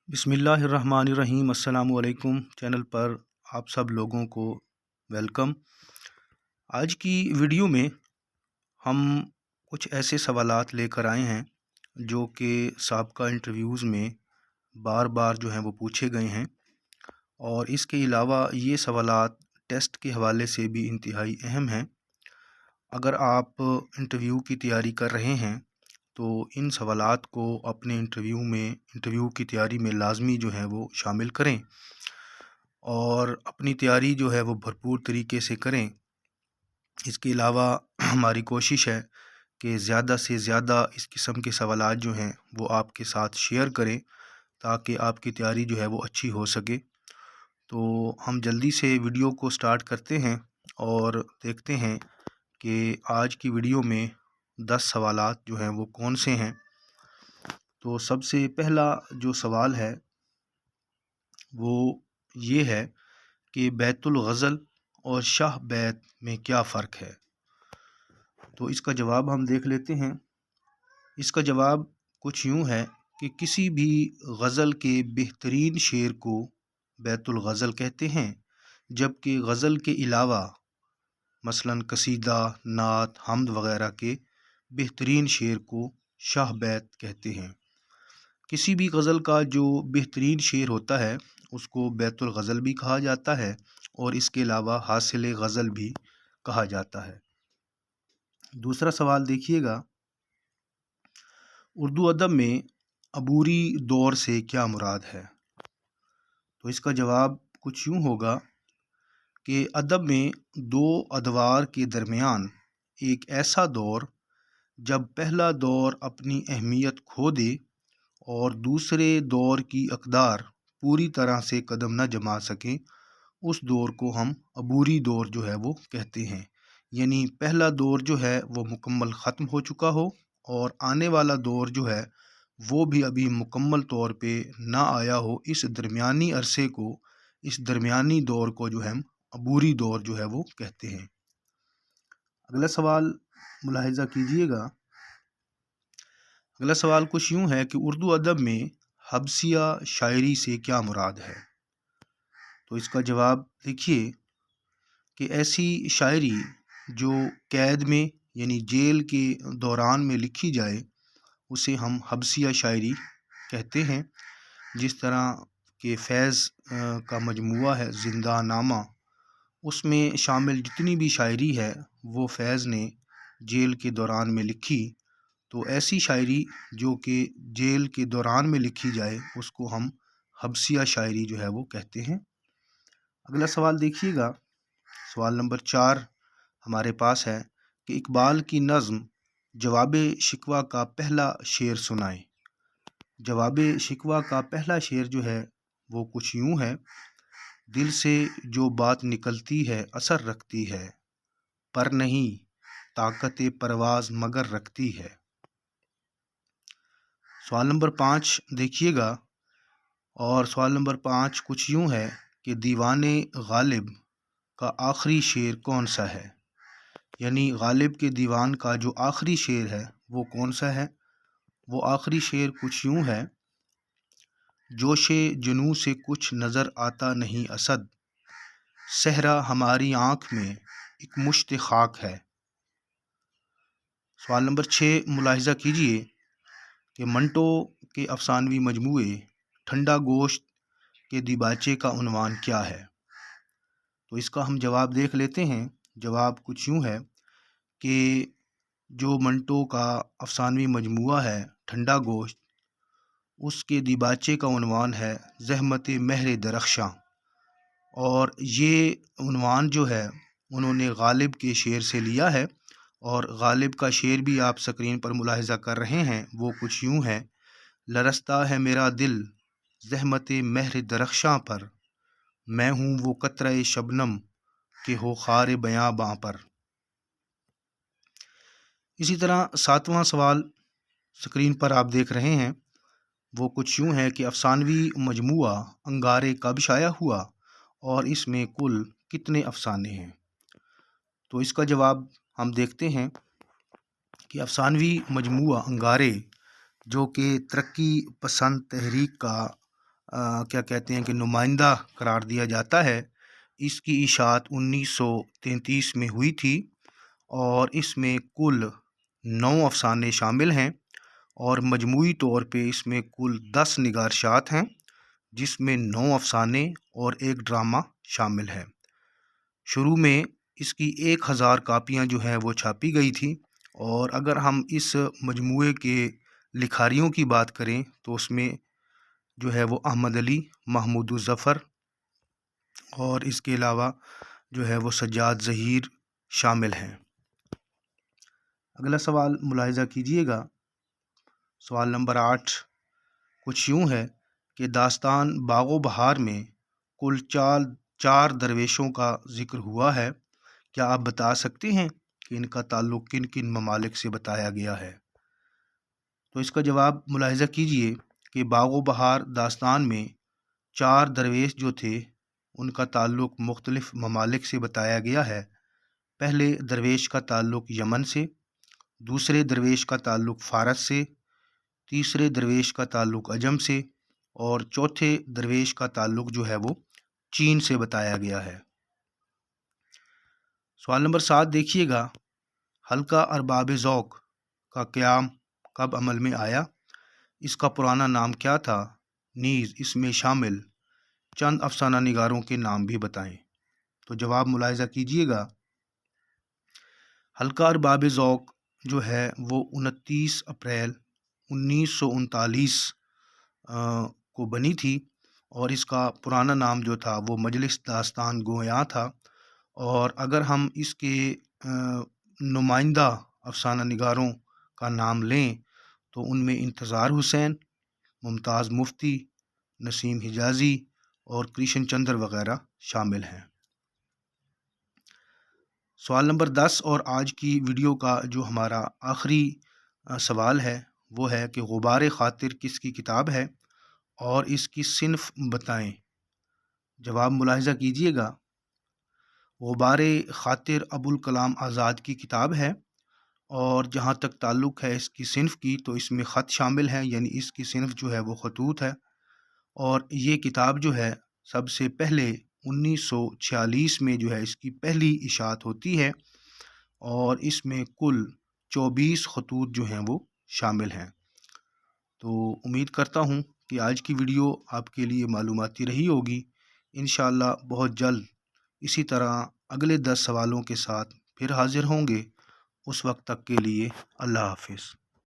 بسم اللہ الرحمن الرحیم۔ السلام علیکم چینل پر آپ سب لوگوں کو ویلکم۔ آج کی ویڈیو میں ہم کچھ ایسے سوالات لے کر آئے ہیں جو کہ سابقہ انٹرویوز میں بار بار وہ پوچھے گئے ہیں، اور اس کے علاوہ یہ سوالات ٹیسٹ کے حوالے سے بھی انتہائی اہم ہیں۔ اگر آپ انٹرویو کی تیاری کر رہے ہیں تو ان سوالات کو اپنے انٹرویو کی تیاری میں لازمی وہ شامل کریں، اور اپنی تیاری وہ بھرپور طریقے سے کریں۔ اس کے علاوہ ہماری کوشش ہے کہ زیادہ سے زیادہ اس قسم کے سوالات وہ آپ کے ساتھ شیئر کریں تاکہ آپ کی تیاری وہ اچھی ہو سکے۔ تو ہم جلدی سے ویڈیو کو سٹارٹ کرتے ہیں اور دیکھتے ہیں کہ آج کی ویڈیو میں 10 سوالات وہ کون سے ہیں۔ تو سب سے پہلا جو سوال ہے وہ یہ ہے کہ بیت الغزل اور شاہ بیت میں کیا فرق ہے؟ تو اس کا جواب ہم دیکھ لیتے ہیں۔ اس کا جواب کچھ یوں ہے کہ کسی بھی غزل کے بہترین شعر کو بیت الغزل کہتے ہیں، جبکہ غزل کے علاوہ مثلاً قصیدہ، نعت، حمد وغیرہ کے بہترین شعر کو شاہ بیت کہتے ہیں۔ کسی بھی غزل کا جو بہترین شعر ہوتا ہے اس کو بیت الغزل بھی کہا جاتا ہے، اور اس کے علاوہ حاصل غزل بھی کہا جاتا ہے۔ دوسرا سوال دیکھیے گا، اردو ادب میں عبوری دور سے کیا مراد ہے؟ تو اس کا جواب کچھ یوں ہوگا کہ ادب میں دو ادوار کے درمیان ایک ایسا دور جب پہلا دور اپنی اہمیت کھو دے اور دوسرے دور کی اقدار پوری طرح سے قدم نہ جما سکیں، اس دور کو ہم عبوری دور وہ کہتے ہیں۔ یعنی پہلا دور وہ مکمل ختم ہو چکا ہو، اور آنے والا دور وہ بھی ابھی مکمل طور پہ نہ آیا ہو۔ اس درمیانی عرصے کو، اس درمیانی دور کو ہم عبوری دور وہ کہتے ہیں۔ اگلا سوال ملاحظہ کیجیے گا۔ اگلا سوال کچھ یوں ہے کہ اردو ادب میں حبسیہ شاعری سے کیا مراد ہے؟ تو اس کا جواب دیکھیے کہ ایسی شاعری جو قید میں یعنی جیل کے دوران میں لکھی جائے اسے ہم حبسیہ شاعری کہتے ہیں۔ جس طرح کہ فیض کا مجموعہ ہے زندہ نامہ، اس میں شامل جتنی بھی شاعری ہے وہ فیض نے جیل کے دوران میں لکھی، تو ایسی شاعری جو کہ جیل کے دوران میں لکھی جائے اس کو ہم حبسیہ شاعری وہ کہتے ہیں۔ اگلا سوال دیکھیے گا، سوال نمبر 4 ہمارے پاس ہے کہ اقبال کی نظم جواب شکوہ کا پہلا شعر سنائیں۔ جواب شکوہ کا پہلا شعر وہ کچھ یوں ہے، دل سے جو بات نکلتی ہے اثر رکھتی ہے، پر نہیں طاقت پرواز مگر رکھتی ہے۔ سوال نمبر 5 دیکھیے گا، اور سوال نمبر 5 کچھ یوں ہے کہ دیوان غالب کا آخری شعر کون سا ہے؟ یعنی غالب کے دیوان کا جو آخری شعر ہے وہ کون سا ہے؟ وہ آخری شعر کچھ یوں ہے، جوش جنوں سے کچھ نظر آتا نہیں اسد، صحرا ہماری آنکھ میں ایک مشت خاک ہے۔ سوال نمبر 6 ملاحظہ کیجیے کہ منٹو کے افسانوی مجموعے ٹھنڈا گوشت کے دیباچے کا عنوان کیا ہے؟ تو اس کا ہم جواب دیکھ لیتے ہیں۔ جواب کچھ یوں ہے کہ جو منٹو کا افسانوی مجموعہ ہے ٹھنڈا گوشت، اس کے دیباچے کا عنوان ہے زحمت مہر درخشاں، اور یہ عنوان انہوں نے غالب کے شعر سے لیا ہے، اور غالب کا شعر بھی آپ سکرین پر ملاحظہ کر رہے ہیں۔ وہ کچھ یوں ہے، لرزتا ہے میرا دل زحمت مہر درخشاں پر، میں ہوں وہ قطرہ شبنم کہ ہو خار بیاباں پر۔ اسی طرح 7واں سوال سکرین پر آپ دیکھ رہے ہیں، وہ کچھ یوں ہے کہ افسانوی مجموعہ انگارے کب شائع ہوا اور اس میں کل کتنے افسانے ہیں؟ تو اس کا جواب ہم دیکھتے ہیں کہ افسانوی مجموعہ انگارے جو کہ ترقی پسند تحریک کا کیا کہتے ہیں کہ نمائندہ قرار دیا جاتا ہے، اس کی اشاعت 1933 میں ہوئی تھی، اور اس میں کل 9 افسانے شامل ہیں، اور مجموعی طور پہ اس میں کل 10 نگارشات ہیں، جس میں 9 افسانے اور ایک ڈرامہ شامل ہے۔ شروع میں اس کی 1000 کاپیاں جو ہیں وہ چھاپی گئی تھیں، اور اگر ہم اس مجموعے کے لکھاریوں کی بات کریں تو اس میں جو ہے وہ احمد علی، محمود الظفر، اور اس کے علاوہ جو ہے وہ سجاد ظہیر شامل ہیں۔ اگلا سوال ملاحظہ کیجئے گا، سوال نمبر 8 کچھ یوں ہے کہ داستان باغ و بہار میں کل 4 درویشوں کا ذکر ہوا ہے، کیا آپ بتا سکتے ہیں کہ ان کا تعلق کن کن ممالک سے بتایا گیا ہے؟ تو اس کا جواب ملاحظہ کیجئے کہ باغ و بہار داستان میں 4 درویش جو تھے ان کا تعلق مختلف ممالک سے بتایا گیا ہے۔ پہلے درویش کا تعلق یمن سے، دوسرے درویش کا تعلق فارس سے، تیسرے درویش کا تعلق عجم سے، اور چوتھے درویش کا تعلق جو ہے وہ چین سے بتایا گیا ہے۔ سوال نمبر 7 دیکھیے گا، حلقہ ارباب ذوق کا قیام کب عمل میں آیا؟ اس کا پرانا نام کیا تھا؟ نیز اس میں شامل چند افسانہ نگاروں کے نام بھی بتائیں۔ تو جواب ملاحظہ کیجئے گا، حلقہ ارباب ذوق جو ہے وہ 29 اپریل 1939 کو بنی تھی، اور اس کا پرانا نام جو تھا وہ مجلس داستان گویاں تھا، اور اگر ہم اس کے نمائندہ افسانہ نگاروں کا نام لیں تو ان میں انتظار حسین، ممتاز مفتی، نسیم حجازی اور کرشن چندر وغیرہ شامل ہیں۔ سوال نمبر 10 اور آج کی ویڈیو کا جو ہمارا آخری سوال ہے وہ ہے کہ غبار خاطر کس کی کتاب ہے اور اس کی صنف بتائیں۔ جواب ملاحظہ کیجئے گا، غبار خاطر ابوالکلام آزاد کی کتاب ہے، اور جہاں تک تعلق ہے اس کی صنف کی تو اس میں خط شامل ہیں، یعنی اس کی صنف جو ہے وہ خطوط ہے، اور یہ کتاب جو ہے سب سے پہلے 1946 میں جو ہے اس کی پہلی اشاعت ہوتی ہے، اور اس میں کل 24 خطوط جو ہیں وہ شامل ہیں۔ تو امید کرتا ہوں کہ آج کی ویڈیو آپ کے لیے معلوماتی رہی ہوگی۔ انشاءاللہ بہت جلد اسی طرح اگلے 10 سوالوں کے ساتھ پھر حاضر ہوں گے۔ اس وقت تک کے لیے اللہ حافظ۔